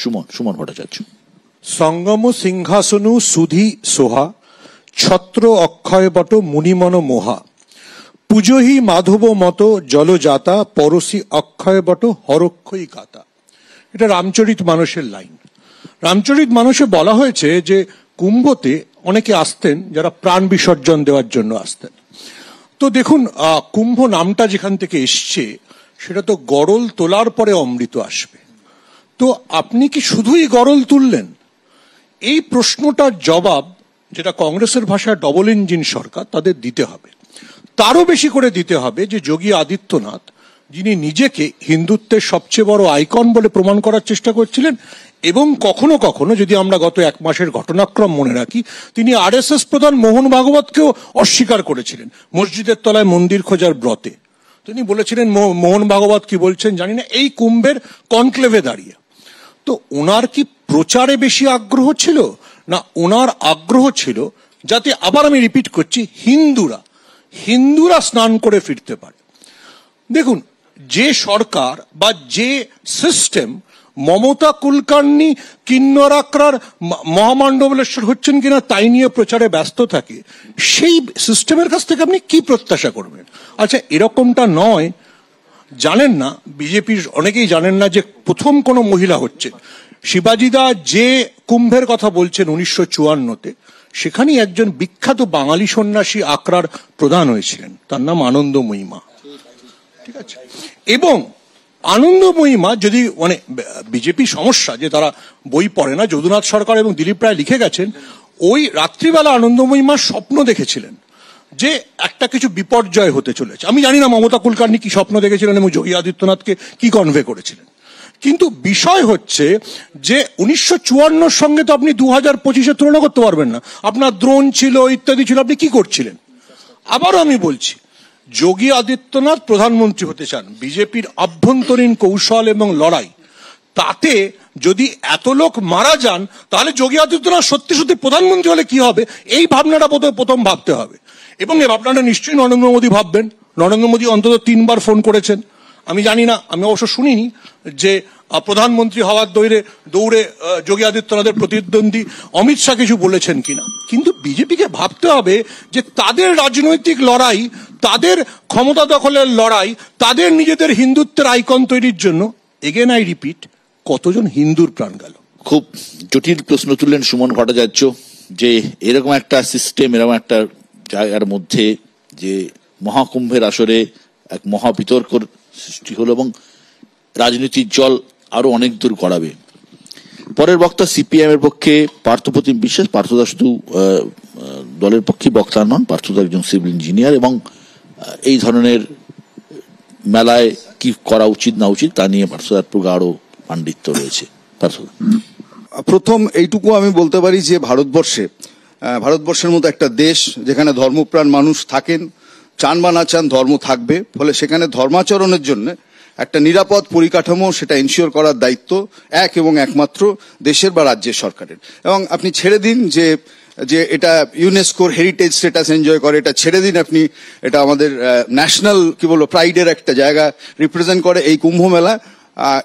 সুমন ভট্টাচার্য। সঙ্গম সিংহাসনু সুধি সোহা, ছত্র অক্ষয় বট মুনিমন মোহা, পুজোহি মাধব মত জলজাতা, পরশি অক্ষয় বট হরক্ষই গাতা। এটা রামচরিত মানসের লাইন। রামচরিত মানসে বলা হয়েছে যে কুম্ভতে অনেকে আসতেন যারা প্রাণ বিসর্জন দেওয়ার জন্য আসতেন। তো দেখুন, কুম্ভ নামটা যেখান থেকে এসছে সেটা তো গরল তোলার পরে অমৃত আসবে। তো আপনি কি শুধুই গরল তুললেন? এই প্রশ্নটার জবাব, যেটা কংগ্রেসের ভাষায় ডবল ইঞ্জিন সরকার, তাদের দিতে হবে। তারও বেশি করে দিতে হবে যে যোগী আদিত্যনাথ, যিনি নিজেকে হিন্দুত্বের সবচেয়ে বড় আইকন বলে প্রমাণ করার চেষ্টা করছিলেন, এবং কখনো কখনো যদি আমরা গত 1 মাসের ঘটনাক্রম মনে রাখি, তিনি আরএসএস প্রধান মোহন ভাগবতকেও অস্বীকার করেছিলেন মসজিদের তলায় মন্দির খোঁজার ব্রতে। তিনি বলেছিলেন, মোহন ভাগবত কি বলছেন জানি না, এই কুম্ভের কনক্লেভে দাঁড়িয়ে। তো ওনার কি প্রচারে বেশি আগ্রহ ছিল, না ওনার আগ্রহ ছিল যাতে, আবার আমি রিপিট করছি, হিন্দুরা স্নান করে ফিরতে পারে? দেখুন, যে সরকার বা যে সিস্টেম মমতা কুলকার্নি কিন্নরাকরার মহামান্ডবলেশ্বর হচ্ছেন কিনা তাই নিয়ে প্রচারে ব্যস্ত থাকে, সেই সিস্টেমের কাছ থেকে আপনি কি প্রত্যাশা করবেন? আচ্ছা, এরকমটা নয়, জানেন না, বিজেপির অনেকেই জানেন না যে প্রথম কোনো মহিলা হচ্ছে শিবাজিদা যে কুম্ভের কথা বলছেন 1954-তে, সেখানেই একজন বিখ্যাত বাঙালি সন্ন্যাসী আখড়ার প্রধান হয়েছিলেন, তার নাম আনন্দময়ীমা। ঠিক আছে, এবং আনন্দময়ীমা যদি, মানে বিজেপি সমস্যা যে তারা বই পড়ে না, যদুনাথ সরকার এবং দিলীপ রায় লিখে গেছেন, ওই রাত্রিবেলা আনন্দময়ীমা স্বপ্ন দেখেছিলেন যে একটা কিছু বিপর্যয় হতে চলেছে। আমি জানি না মমতা কুলকার্নি কি স্বপ্ন দেখেছিলেন এবং যোগী আদিত্যনাথকে কি কনভে করেছিলেন, কিন্তু বিষয় হচ্ছে যে 1954 সঙ্গে তো আপনি 2025-এ তুলনা করতে পারবেন না। আপনার দ্রোণ ছিল, ইত্যাদি ছিল, আপনি কি করছিলেন? আবারও আমি বলছি, যোগী আদিত্যনাথ প্রধানমন্ত্রী হতে চান, বিজেপির আভ্যন্তরীণ কৌশল এবং লড়াই, তাতে যদি এত লোক মারা যান, তাহলে যোগী আদিত্যনাথ সত্যি সত্যি প্রধানমন্ত্রী হলে কি হবে, এই ভাবনাটা বোধহয় প্রথম ভাবতে হবে। এবং এই ভাবনাটা নিশ্চয়ই নরেন্দ্র মোদী ভাববেন। নরেন্দ্র মোদী অন্তত 3 বার ফোন করেছেন। আমি জানি না, আমি অবশ্য শুনিনি যে প্রধানমন্ত্রী হওয়ার দৌড়ে যোগী আদিত্যনাথের প্রতিদ্বন্দ্বী অমিত শাহ কিছু বলেছেন কিনা। কিন্তু বিজেপিকে ভাবতে হবে যে তাদের রাজনৈতিক লড়াই, তাদের ক্ষমতা দখলের লড়াই, তাদের নিজেদের হিন্দুত্বের আইকন তৈরির জন্য, এগেন আই রিপিট, কতজন হিন্দুর প্রাণ গেল। খুব জটিল প্রশ্ন তুললেন সুমন ভট্টাচার্য, যে এরকম একটা সিস্টেম, এরকম একটা জায়গার মধ্যে যে মহাকুম্ভের আসরে এক মহাবিতর্কর সৃষ্টি হলো এবং রাজনীতির জল আরো অনেক দূর গড়াবে। পরের বক্তা সিপিএম এর পক্ষে পার্থপ্রতিম বিশ্বাস। পার্থদা শুধু দলের পক্ষে বক্তা নন, পার্থদা একজন সিভিল ইঞ্জিনিয়ার, এবং এই ধরনের মেলায় কি করা উচিত না উচিত তা নিয়ে পার্থদার প্রগাঢ় পাণ্ডিত্য রয়েছে। পার্থদা, প্রথম এইটুকু আমি বলতে পারি যে ভারতবর্ষের মতো একটা দেশ যেখানে ধর্মপ্রাণ মানুষ থাকেন, চান বা না চান ধর্ম থাকবে, ফলে সেখানে ধর্মাচরণের জন্য একটা নিরাপদ পরিকাঠামো সেটা ইনশিওর করার দায়িত্ব এক এবং একমাত্র দেশের বা রাজ্যের সরকারের। এবং আপনি ছেড়ে দিন যে এটা ইউনেস্কোর হেরিটেজ স্ট্যাটাস এনজয় করে, এটা ছেড়ে দিন আপনি, এটা আমাদের ন্যাশনাল কি বলবো প্রাইডের একটা জায়গা রিপ্রেজেন্ট করে এই কুম্ভ মেলা।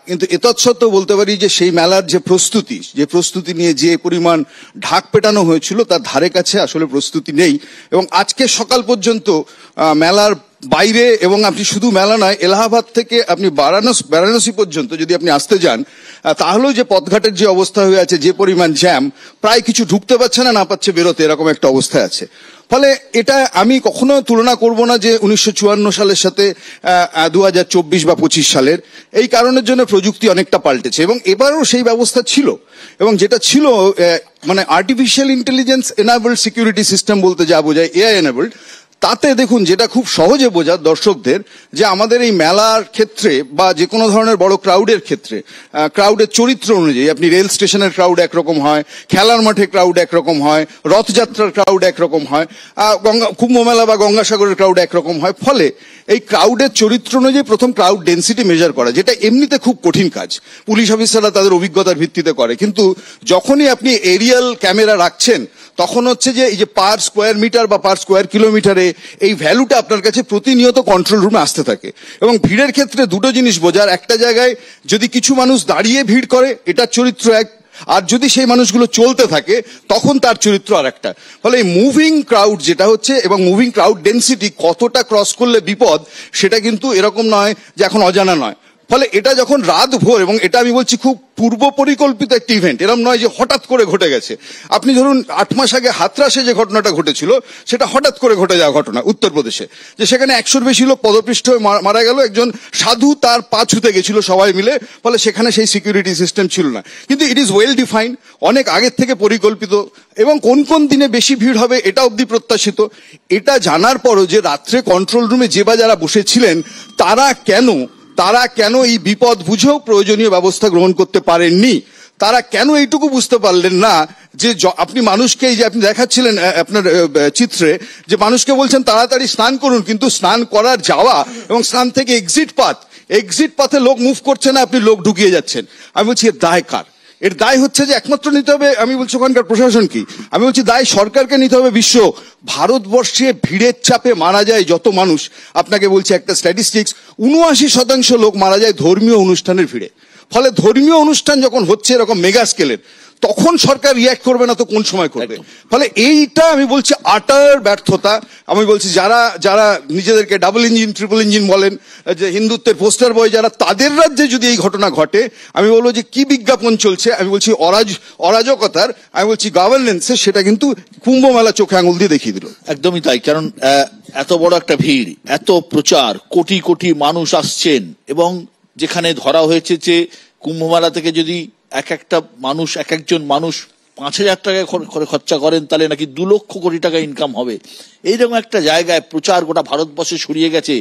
কিন্তু এতৎসত্ত্বেও বলতে পারি যে সেই মেলার যে প্রস্তুতি নিয়ে যে পরিমাণ ঢাক পেটানো হয়েছিল তার ধারে কাছে আসলে প্রস্তুতি নেই। এবং আজকে সকাল পর্যন্ত মেলার বাইরে, এবং আপনি শুধু মেলা নয়, এলাহাবাদ থেকে আপনি বারাণসী পর্যন্ত যদি আপনি আসতে যান, তাহলেও যে পথঘাটের যে অবস্থা হয়ে আছে, যে পরিমাণ জ্যাম, প্রায় কিছু ঢুকতে পারছে না পাচ্ছে বেরোতে, এরকম একটা অবস্থায় আছে। ফলে এটা আমি কখনো তুলনা করব না যে 1954 সালের সাথে 2024 বা 25 সালের। এই কারণের জন্য প্রযুক্তি অনেকটা পাল্টেছে এবং এবারও সেই ব্যবস্থা ছিল, এবং যেটা ছিল মানে artificial intelligence enabled security system বলতে যা বোঝায়, এআই এনাবেলড। তাতে দেখুন, যেটা খুব সহজে বোঝার দর্শকদের, যে আমাদের এই মেলার ক্ষেত্রে বা যে কোনো ধরনের বড় ক্রাউডের ক্ষেত্রে ক্রাউডের চরিত্র অনুযায়ী আপনি রেল স্টেশনের ক্রাউড একরকম হয়, খেলার মাঠে ক্রাউড একরকম হয়, রথযাত্রার ক্রাউড একরকম হয়, কুম্ভ মেলা বা গঙ্গাসাগরের ক্রাউড একরকম হয়। ফলে এই ক্রাউডের চরিত্র অনুযায়ী প্রথম ক্রাউড ডেন্সিটি মেজার করা, যেটা এমনিতে খুব কঠিন কাজ, পুলিশ অফিসাররা তাদের অভিজ্ঞতার ভিত্তিতে করে, কিন্তু যখনই আপনি এরিয়াল ক্যামেরা রাখছেন তখন হচ্ছে যে এই যে পার স্কোয়ার মিটার বা পার স্কোয়ার কিলোমিটারে এই ভ্যালুটা আপনার কাছে প্রতিনিয়ত কন্ট্রোল রুমে আসতে থাকে। এবং ভিড়ের ক্ষেত্রে দুটো জিনিস বোঝার, একটা জায়গায় যদি কিছু মানুষ দাঁড়িয়ে ভিড় করে এটার চরিত্র এক, আর যদি সেই মানুষগুলো চলতে থাকে তখন তার চরিত্র আর একটা। ফলে এই মুভিং ক্রাউড যেটা হচ্ছে এবং মুভিং ক্রাউড ডেন্সিটি কতটা ক্রস করলে বিপদ সেটা কিন্তু এরকম নয় যে এখন অজানা নয়। ফলে এটা যখন রাত ভোর, এবং এটা আমি বলছি খুব পূর্ব পরিকল্পিত একটি ইভেন্ট, এরকম নয় যে হঠাৎ করে ঘটে গেছে। আপনি ধরুন 8 মাস আগে হাতরাসে যে ঘটনাটা ঘটেছিল সেটা হঠাৎ করে ঘটে যাওয়া ঘটনা উত্তরপ্রদেশে, যে সেখানে 100-র বেশি লোক পদপৃষ্ঠ হয়ে মারা গেল, একজন সাধু তার পা ছুতে গেছিল সবাই মিলে, ফলে সেখানে সেই সিকিউরিটি সিস্টেম ছিল না। কিন্তু ইট ইজ ওয়েল ডিফাইন্ড, অনেক আগের থেকে পরিকল্পিত, এবং কোন কোন দিনে বেশি ভিড় হবে এটা অবধি প্রত্যাশিত। এটা জানার পরও যে রাত্রে কন্ট্রোল রুমে যে বা যারা বসেছিলেন তারা কেন এই বিপদ বুঝেও প্রয়োজনীয় ব্যবস্থা গ্রহণ করতে পারেননি, তারা কেন এইটুকু বুঝতে পারলেন না যে আপনি মানুষকে, এই যে আপনি দেখাচ্ছিলেন আপনার চিত্রে, যে মানুষকে বলছেন তাড়াতাড়ি স্নান করুন, কিন্তু স্নান করার যাওয়া এবং স্নান থেকে এক্সিট পাথে লোক মুভ করছে না, আপনি লোক ঢুকিয়ে যাচ্ছেন। আমি বলছি এর দায় কার? এর দায় হচ্ছে যে একমাত্র নিতে হবে, আমি বলছি ওখানকার প্রশাসন কি, আমি বলছি দায় সরকারকে নিতে হবে। ভারতবর্ষে ভিড়ের চাপে মারা যায় যত মানুষ, আপনাকে বলছি একটা স্ট্যাটিস্টিক্স, 79% লোক মারা যায় ধর্মীয় অনুষ্ঠানের ভিড়ে। ফলে ধর্মীয় অনুষ্ঠান যখন হচ্ছে এরকম মেগা স্কেলের, তখন সরকার রিয়াক্ট করবে না তো কোন সময় করবে? ফলে এইটা আমি বলছি আটার ব্যর্থতা। আমি বলছি যারা নিজেদেরকে ডাবল ইঞ্জিন ট্রিপল ইঞ্জিন বলেন, যে হিন্দুত্বের পোস্টার বয় যারা, তাদের রাজ্যে যদি এই ঘটনা ঘটে, আমি বলবো যে কি বিজ্ঞাপন চলছে, আমি বলছি অরাজকতার, আমি বলছি গভর্নেন্সে, সেটা কিন্তু কুম্ভ মেলা চোখে আঙুল দিয়ে দেখিয়ে দিল। একদমই তাই। কারণ এত বড় একটা ভিড়, এত প্রচার, কোটি কোটি মানুষ আসছেন, এবং যেখানে ধরা হয়েছে যে কুম্ভ মেলা থেকে যদি একজন মানুষ 5,000 টাকা খরচা করেন তাহলে নাকি 2 লক্ষ কোটি টাকা ইনকাম হবে। এইরকম একটা জায়গায় প্রচার গোটা ভারতবর্ষে ছড়িয়ে গেছে।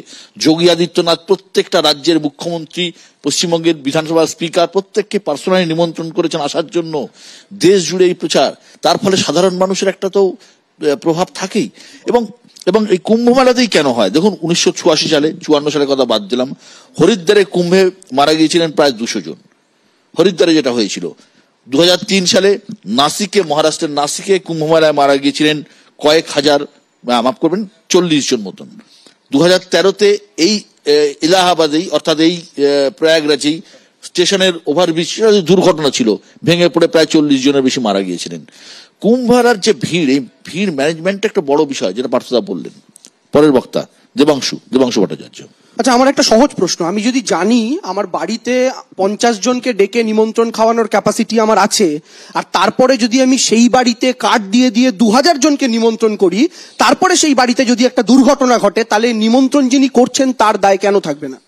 যোগী আদিত্যনাথ প্রত্যেকটা রাজ্যের মুখ্যমন্ত্রী, পশ্চিমবঙ্গের বিধানসভার স্পিকার প্রত্যেককে পার্সোনালি নিমন্ত্রণ করেছেন আসার জন্য। দেশ জুড়ে এই প্রচার, তার ফলে সাধারণ মানুষের একটা তো প্রভাব থাকেই। এবং এই কুম্ভ মেলাতেই কেন হয় দেখুন, 1986 সালে, 54 সালের কথা বাদ দিলাম, হরিদ্বারে কুম্ভে মারা গিয়েছিলেন প্রায় 200 জন। হরিদ্বারে যেটা হয়েছিল 2003 সালে নাসিকে, মহারাষ্ট্রের নাসিকে কুম্ভ মেলায় মারা গিয়েছিলেন কয়েক হাজার, মাফ করবেন 40 জন মতন। 2013-তে এই এলাহাবাদেই, অর্থাৎ এই প্রয়াগরাজেই স্টেশনের ওভারব্রিজ দুর্ঘটনা ছিল, ভেঙে পড়ে প্রায় 40 জনের বেশি মারা গিয়েছিলেন। কুম্ভ মেলার যে ভিড়, এই ভিড় ম্যানেজমেন্ট একটা বড় বিষয়, যেটা পার্থদা বললেন। পরের বক্তা দেবাংশু ভট্টাচার্য। আচ্ছা, আমার একটা সহজ প্রশ্ন, আমি যদি জানি আমার বাড়িতে 50 জনকে ডেকে নিমন্ত্রণ খাওয়ানোর ক্যাপাসিটি আমার আছে, আর তারপরে যদি আমি সেই বাড়িতে কার্ড দিয়ে 2000 জনকে নিমন্ত্রণ করি, তারপরে সেই বাড়িতে যদি একটা দুর্ঘটনা ঘটে, তাহলে নিমন্ত্রণ যিনি করছেন তার দায় কেন থাকবে না?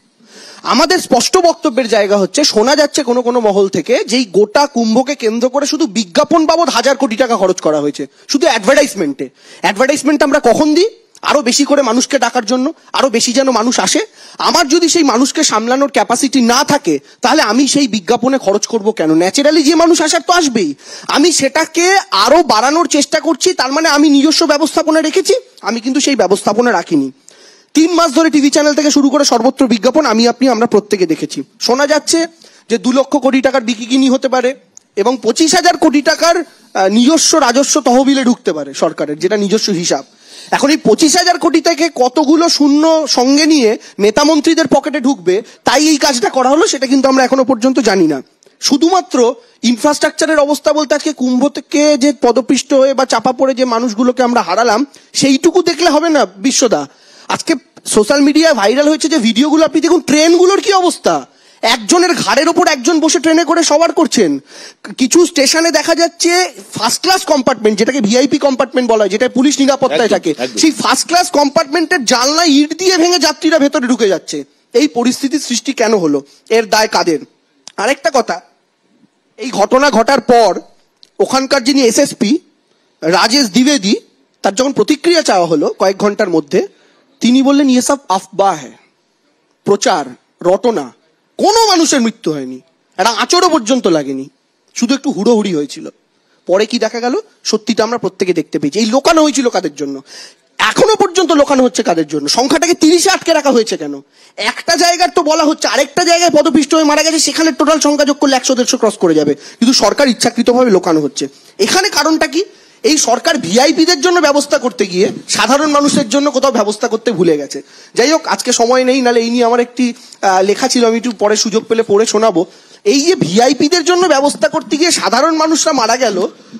আমাদের স্পষ্ট বক্তব্যের জায়গা হচ্ছে, শোনা যাচ্ছে কোনো কোনো মহল থেকে যেই গোটা কুম্ভকে কেন্দ্র করে শুধু বিজ্ঞাপন বাবদ 1000 কোটি টাকা খরচ করা হয়েছে, শুধু অ্যাডভার্টাইজমেন্ট আমরা কখন দিই? আরো বেশি করে মানুষকে ডাকার জন্য, আরো বেশি যেন মানুষ আসে। আমার যদি সেই মানুষকে সামলানোর ক্যাপাসিটি না থাকে, তাহলে আমি সেই বিজ্ঞাপনে খরচ করব কেন? ন্যাচারালি যে মানুষ আসার তো আসবেই, আমি সেটাকে আরো বাড়ানোর চেষ্টা করছি, তার মানে আমি নিজস্ব ব্যবস্থাপনা রেখেছি? আমি কিন্তু সেই ব্যবস্থাপনা রাখিনি। 3 মাস ধরে টিভি চ্যানেল থেকে শুরু করে সর্বত্র বিজ্ঞাপন আমরা প্রত্যেকে দেখেছি। শোনা যাচ্ছে যে 2 লক্ষ কোটি টাকার বিকিকিনি হতে পারে, এবং 25,000 কোটি টাকার নিজস্ব রাজস্ব তহবিলে ঢুকতে পারে সরকারের, যেটা নিজস্ব হিসাব। এখন এই 25,000 কোটি থেকে কতগুলো শূন্য সঙ্গে নিয়ে নেতা মন্ত্রীদের পকেটে ঢুকবে, তাই এই কাজটা করা হলো, সেটা কিন্তু আমরা এখনো পর্যন্ত জানি না। শুধুমাত্র ইনফ্রাস্ট্রাকচারের অবস্থা বলতে, আজকে কুম্ভ থেকে যে পদপৃষ্ট হয়ে বা চাপা পড়ে যে মানুষগুলোকে আমরা হারালাম, সেইটুকু দেখলে হবে না বিশ্বদা। আজকে সোশ্যাল মিডিয়ায় ভাইরাল হয়েছে যে ভিডিওগুলো, আপনি দেখুন ট্রেনগুলোর কি অবস্থা। একজনের ঘাড়ের ওপর একজন বসে ট্রেনে করে সবার করছেন। কিছু স্টেশনে দেখা যাচ্ছে ফার্স্ট ক্লাস কম্পার্টমেন্ট, যেটাকে ভিআইপি কম্পার্টমেন্ট বলা হয়, যেটা পুলিশ নিরাপত্তায় থাকে, সেই ফার্স্ট ক্লাস কম্পার্টমেন্টের জানলা ইট দিয়ে ভেঙে যাত্রীরা ভেতরে ঢুকে যাচ্ছে। এই পরিস্থিতির সৃষ্টি কেন হলো? এর দায় কাদের? আরেকটা কথা, এই ঘটনা ঘটার পর ওখানকার যিনি এসএসপি রাজেশ দ্বিবেদী, তার যখন প্রতিক্রিয়া চাওয়া হলো কয়েক ঘন্টার মধ্যে, তিনি বললেন ইয়ে সব আফবাহ হ্যায়, প্রচার রটনা, কোনো মানুষের মৃত্যু হয়নি, একটা আঁচড়ও পর্যন্ত লাগেনি, শুধু একটু হুড়োহুড়ি হয়েছিল। পরে কি দেখা গেল? সত্যিটা আমরা প্রত্যেকে দেখতে পেয়েছি। এই লোকানো হয়েছিল কাদের জন্য? এখনো পর্যন্ত লোকানো হচ্ছে কাদের জন্য? সংখ্যাটাকে 30-এ আটকে রাখা হয়েছে কেন? একটা জায়গার তো বলা হচ্ছে আরেকটা জায়গায় পদপিষ্ট হয়ে মারা গেছে, সেখানে টোটাল সংখ্যা যোগ করলে 100-150 ক্রস করে যাবে, কিন্তু সরকার ইচ্ছাকৃতভাবে লোকানো হচ্ছে। এখানে কারণটা কি? এই সরকার ভিআইপিদের জন্য ব্যবস্থা করতে গিয়ে সাধারণ মানুষের জন্য কোথাও ব্যবস্থা করতে ভুলে গেছে। যাই হোক, আজকে সময় নেই, নাহলে এই নিয়ে আমার একটি লেখা ছিল, আমি একটু পরে সুযোগ পেলে পড়ে শোনাবো। এই যে ভিআইপিদের জন্য ব্যবস্থা করতে গিয়ে সাধারণ মানুষরা মারা গেল,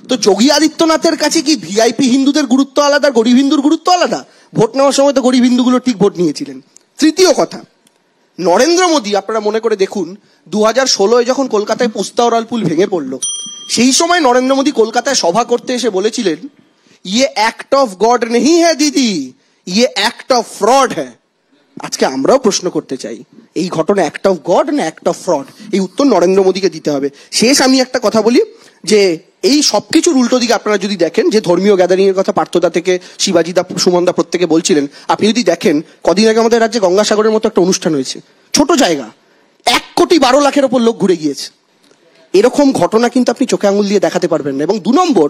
তো যোগী আদিত্যনাথের কাছে কি ভিআইপি হিন্দুদের গুরুত্ব আলাদা, গরিব হিন্দুর গুরুত্ব আলাদা? ভোট নেওয়ার সময় তো গরিব হিন্দুগুলো ঠিক ভোট নিয়েছিলেন। তৃতীয় কথা, নরেন্দ্র মোদী, আপনারা মনে করে দেখুন, 2016 যখন কলকাতায় পোস্তা ওরাল পুল ভেঙে পড়লো, সেই সময় নরেন্দ্র মোদী কলকাতায় সভা করতে এসে বলেছিলেন, ইয়ে অ্যাক্ট অফ গড নেই হ্যাঁ দিদি, ইয়ে অ্যাক্ট অফ ফ্রড হ্যাঁ। আজকে আমরাও প্রশ্ন করতে চাই, এই ঘটনা অ্যাক্ট অফ গড না অ্যাক্ট অফ ফ্রড? এই উত্তর নরেন্দ্র মোদীকে দিতে হবে। শেষ আমি একটা কথা বলি, যে এই সবকিছুর উল্টো দিকে আপনারা যদি দেখেন, যে ধর্মীয় গ্যাদারিং এর কথা পার্থদা থেকে শিবাজিদা, সুমনদা প্রত্যেকে বলছিলেন, আপনি যদি দেখেন, কদিন আগে আমাদের রাজ্যে গঙ্গাসাগরের মতো একটা অনুষ্ঠান হয়েছে, ছোট জায়গা, 1,12,00,000 ওপর লোক ঘুরে গিয়েছে। এরকম ঘটনা কিন্তু আপনি চোখে আঙুল দিয়ে দেখাতে পারবেন না। এবং 2 নম্বর,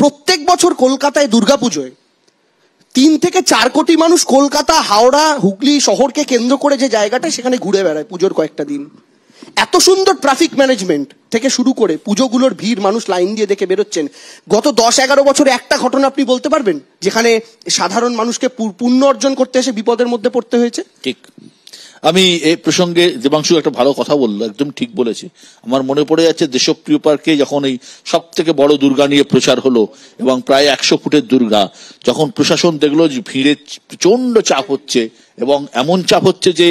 প্রত্যেক বছর কলকাতায় দুর্গাপুজোয় 3 থেকে 4 কোটি মানুষ কলকাতা, হাওড়া, হুগলি শহরকে কেন্দ্র করে যে জায়গাটা, সেখানে ঘুরে বেড়ায় পুজোর কয়েকটা দিন। এত সুন্দর ট্রাফিক ম্যানেজমেন্ট থেকে শুরু করে পুজোগুলোর ভিড়, মানুষ লাইন দিয়ে দেখে বেরোচ্ছেন। গত 10-11 বছরে একটা ঘটনা আপনি বলতে পারবেন যেখানে সাধারণ মানুষকে পুণ্য অর্জন করতে এসে বিপদের মধ্যে পড়তে হয়েছে? ঠিক। আমি এই প্রসঙ্গে দেবাংশু একটা ভালো কথা বললো, একদম ঠিক বলেছে। আমার মনে পড়ে যাচ্ছে দেশপ্রিয় পার্কে যখন এই সব থেকে বড় দুর্গা নিয়ে প্রচার হলো, এবং প্রায় 100 ফুটের দুর্গা, যখন প্রশাসন দেখলো যে ভিড়ে প্রচন্ড চাপ হচ্ছে এবং এমন চাপ হচ্ছে যে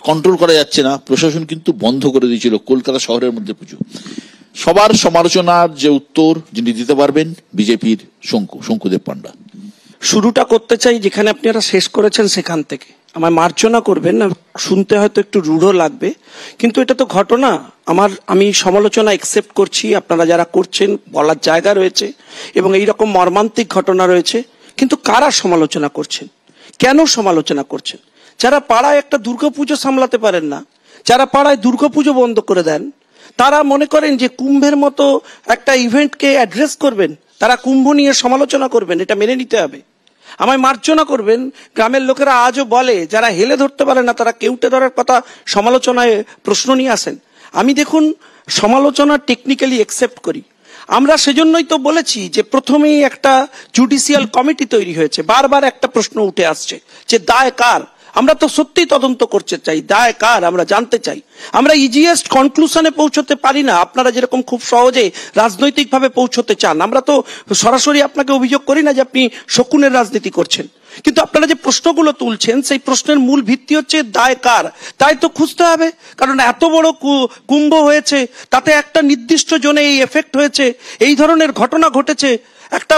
কন্ট্রোল করা যাচ্ছে না, প্রশাসন কিন্তু বন্ধ করে দিয়েছিল কলকাতা শহরের মধ্যে পুজো। সবার সমালোচনার যে উত্তর যিনি দিতে পারবেন, বিজেপির শঙ্কুদেব পান্ডা। শুরুটা করতে চাই যেখানে আপনারা শেষ করেছেন সেখান থেকে। আমায় মার্জনা করবেন না, শুনতে হয়তো একটু রূঢ় লাগবে, কিন্তু এটা তো ঘটনা। আমি সমালোচনা একসেপ্ট করছি, আপনারা যারা করছেন বলার জায়গা রয়েছে, এবং এইরকম মর্মান্তিক ঘটনা রয়েছে। কিন্তু কারা সমালোচনা করছেন, কেন সমালোচনা করছেন? যারা পাড়ায় একটা দুর্গাপুজো সামলাতে পারেন না, যারা পাড়ায় দুর্গাপুজো বন্ধ করে দেন, তারা মনে করেন যে কুম্ভের মতো একটা ইভেন্টকে অ্যাড্রেস করবেন, তারা কুম্ভ নিয়ে সমালোচনা করবেন, এটা মেনে নিতে হবে। আমায় মার্জনা করবেন, গ্রামের লোকেরা আজও বলে, যারা হেলে ধরতে পারে না তারা কেউটে ধরার কথা সমালোচনায় প্রশ্ন নিয়ে আসেন। আমি দেখুন, সমালোচনা টেকনিক্যালি একসেপ্ট করি। আমরা সেজন্যই তো বলেছি যে প্রথমেই একটা জুডিশিয়াল কমিটি তৈরি হয়েছে। বারবার একটা প্রশ্ন উঠে আসছে যে দায় কার। আমরা তো সত্যি তদন্ত করতে চাই, দায় কার আমরা জানতে চাই। আমরা ইজিয়েস্ট কনক্লুশনে পৌঁছতে পারি না, আপনারা যেরকম খুব সহজে রাজনৈতিকভাবে পৌঁছতে চান। আমরা তো সরাসরি আপনাকে অভিযোগ করি না যে আপনি শকুনের রাজনীতি করছেন, কিন্তু আপনারা যে প্রশ্নগুলো তুলছেন সেই প্রশ্নের মূল ভিত্তি হচ্ছে দায় কার। তাই তো খুঁজতে হবে, কারণ এত বড় কুম্ভ হয়েছে, তাতে একটা নির্দিষ্ট জোনে এই এফেক্ট হয়েছে, এই ধরনের ঘটনা ঘটেছে। একটা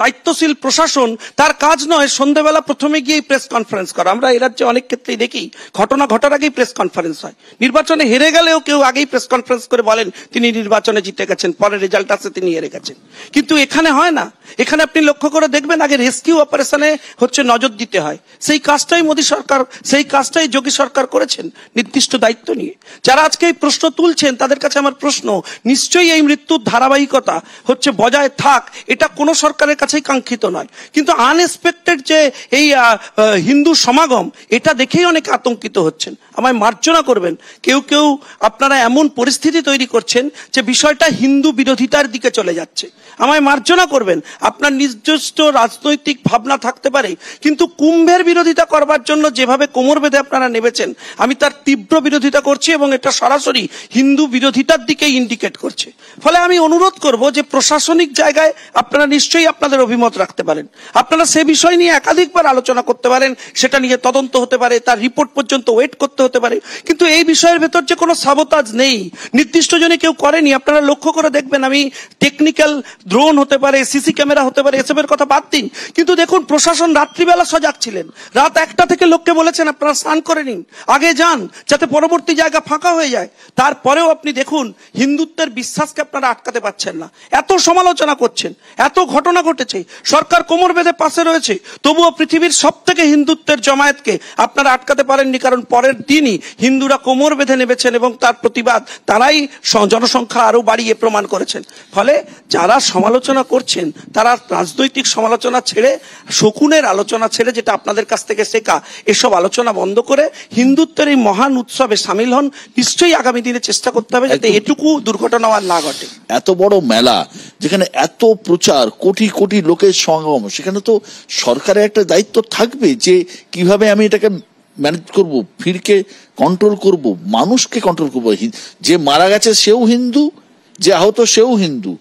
দায়িত্বশীল প্রশাসন, তার কাজ নয় সন্ধ্যাবেলা প্রথমে গিয়ে প্রেস কনফারেন্স করা। আমরা এই রাজ্যে অনেক ক্ষেত্রেই দেখি ঘটনা ঘটার আগেই প্রেস কনফারেন্স হয়। নির্বাচনে হেরে গেলেও কেউ আগেই প্রেস কনফারেন্স করে বলেন তিনি নির্বাচনে জিতে গেছেন, পরে রেজাল্ট আসে তিনি হেরে গেছেন। কিন্তু এখানে হয় না। এখানে আপনি লক্ষ্য করে দেখবেন, আগে রেস্কিউ অপারেশনে নজর দিতে হয়। সেই কাজটাই মোদী সরকার, সেই কাজটাই যোগী সরকার করেছেন নির্দিষ্ট দায়িত্ব নিয়ে। যারা আজকে এই প্রশ্ন তুলছেন তাদের কাছে আমার প্রশ্ন, নিশ্চয়ই এই মৃত্যুর ধারাবাহিকতা বজায় থাক, এটা কোনো সরকারের কাছেই কাঙ্ক্ষিত নয়। কিন্তু আনএক্সপেক্টেড যে এই হিন্দু সমাগম, এটা দেখেই অনেকে আতঙ্কিত হচ্ছেন। আমায় মার্জনা করবেন, কেউ কেউ আপনারা এমন পরিস্থিতি তৈরি করছেন যে বিষয়টা হিন্দু বিরোধিতার দিকে চলে যাচ্ছে। আমায় মার্জনা করবেন, আপনার নিজস্ব রাজনৈতিক ভাবনা থাকতে পারে, কিন্তু কুম্ভের বিরোধিতা করবার জন্য যেভাবে কোমর বেঁধে আপনারা নেমেছেন, আমি তার তীব্র বিরোধিতা করছি, এবং এটা সরাসরি হিন্দু বিরোধিতার দিকে ইন্ডিকেট করছে। ফলে আমি অনুরোধ করব যে প্রশাসনিক জায়গায় আপনারা নিশ্চয়ই আপনাদের অভিমত রাখতে পারেন, আপনারা সে বিষয় নিয়ে একাধিকবার আলোচনা করতে পারেন, সেটা নিয়ে তদন্ত হতে পারে, তার রিপোর্ট পর্যন্ত ওয়েট করতে হতে পারে। কিন্তু এই বিষয়ের ভেতর যে কোনো সাবোতাজ নেই, নির্দিষ্ট জনে কেউ করেনি। আপনারা লক্ষ্য করে দেখবেন, আমি টেকনিক্যাল ড্রোন হতে পারে, সিসি ক্যামেরা হতে পারে, এসবের কথা বাদ দিন, কিন্তু দেখুন প্রশাসন রাত্রিবেলা সজাগ ছিলেন। রাত 1টা থেকে লোককে বলেছেন আপনারা স্নান করে নিন, আগে যান, যাতে পরবর্তী জায়গা ফাঁকা হয়ে যায়। তারপরেও আপনি দেখুন হিন্দুত্বের বিশ্বাসকে আপনারা আটকাতে পারছেন না। এত সমালোচনা করছেন, এত ঘটনা ঘটেছে, সরকার কোমর বেঁধে পাশে রয়েছে, তবুও পৃথিবীর সব থেকে হিন্দুত্বের জমায়েতকে আপনারা আটকাতে পারেননি, কারণ পরের দিনই হিন্দুরা কোমর বেঁধে নেমেছেন এবং তার প্রতিবাদ তারাই জনসংখ্যা আরো বাড়িয়ে প্রমাণ করেছেন। ফলে যারা সমালোচনা করছেন তারা রাজনৈতিক সমালোচনা ছেড়ে, শকুনের আলোচনা ছেড়ে, যেটা আপনাদের কাছ থেকে শেখা, এসব আলোচনা বন্ধ করে হিন্দুত্বের এই মহান উৎসবে সামিল হন। নিশ্চয়ই আগামী দিনে চেষ্টা করতে হবে যাতে এটুকু দুর্ঘটনা আর না ঘটে। এত বড় মেলা যেখানে এত প্রচার, কোটি কোটি লোকের সমাগম, সেখানে তো সরকারের একটা দায়িত্ব থাকবে যে কিভাবে আমি এটাকে ম্যানেজ করব, ভিড়কে কন্ট্রোল করব, মানুষকে কন্ট্রোল করবো। যে মারা গেছে সেও হিন্দু, যে আহত সেও হিন্দু।